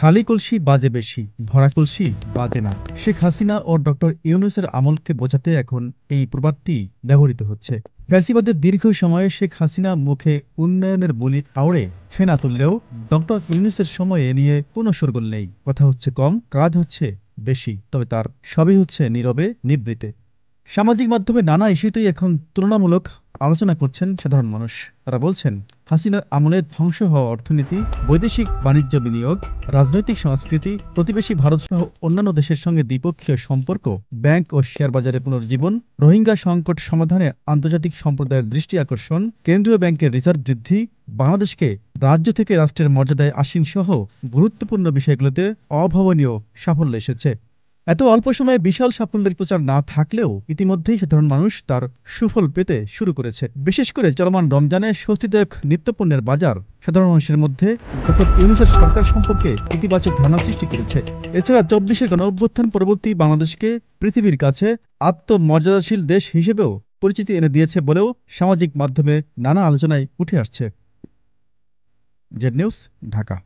খালি কলসি বাজে বেশি, ভরা কলসি বাজে না। শেখ হাসিনা ও ডক্টর ইউনূসের আমলকে বোঝাতে এখন এই প্রবাদটি ব্যবহৃত হচ্ছে। ফ্যাসিবাদের দীর্ঘ সময়ে শেখ হাসিনা মুখে উন্নয়নের বুলি আওড়ে ফেনা তুললেও ডক্টর ইউনূসের সময়ে এ নিয়ে কোনো শোরগোল নেই। কথা হচ্ছে কম, কাজ হচ্ছে বেশি, তবে তার সবই হচ্ছে নীরবে নিবৃতে। সামাজিক মাধ্যমে নানা ইস্যুতেই এখন তুলনামূলক আলোচনা করছেন সাধারণ মানুষ। তারা বলছেন, হাসিনার আমলে ধ্বংস হওয়া অর্থনীতি, বৈদেশিক বাণিজ্য বিনিয়োগ, রাজনৈতিক সংস্কৃতি, প্রতিবেশী ভারতসহ অন্যান্য দেশের সঙ্গে দ্বিপক্ষীয় সম্পর্ক, ব্যাংক ও শেয়ার বাজারে পুনর্জীবন, রোহিঙ্গা সংকট সমাধানে আন্তর্জাতিক সম্প্রদায়ের দৃষ্টি আকর্ষণ, কেন্দ্রীয় ব্যাংকের রিজার্ভ বৃদ্ধি, বাংলাদেশকে রাজ্য থেকে রাষ্ট্রের মর্যাদায় আসীন সহ গুরুত্বপূর্ণ বিষয়গুলোতে অভাবনীয় সাফল্য এসেছে। এত অল্প সময়ে বিশাল সাফল্যের প্রচার না থাকলেও ইতিমধ্যেই সাধারণ মানুষ তার সুফল পেতে শুরু করেছে। বিশেষ করে চলমান রমজানে স্বস্তিদায়ক নিত্যপণ্যের বাজার সাধারণ মানুষের মধ্যে ডক্টর ইউনূসের সরকার সম্পর্কে ইতিবাচক ধারণা সৃষ্টি করেছে। এছাড়া ২৪শে গণঅভ্যুত্থান পরবর্তী বাংলাদেশকে পৃথিবীর কাছে আত্মমর্যাদাশীল দেশ হিসেবেও পরিচিতি এনে দিয়েছে বলেও সামাজিক মাধ্যমে নানা আলোচনায় উঠে আসছে। Z news, Dhaka.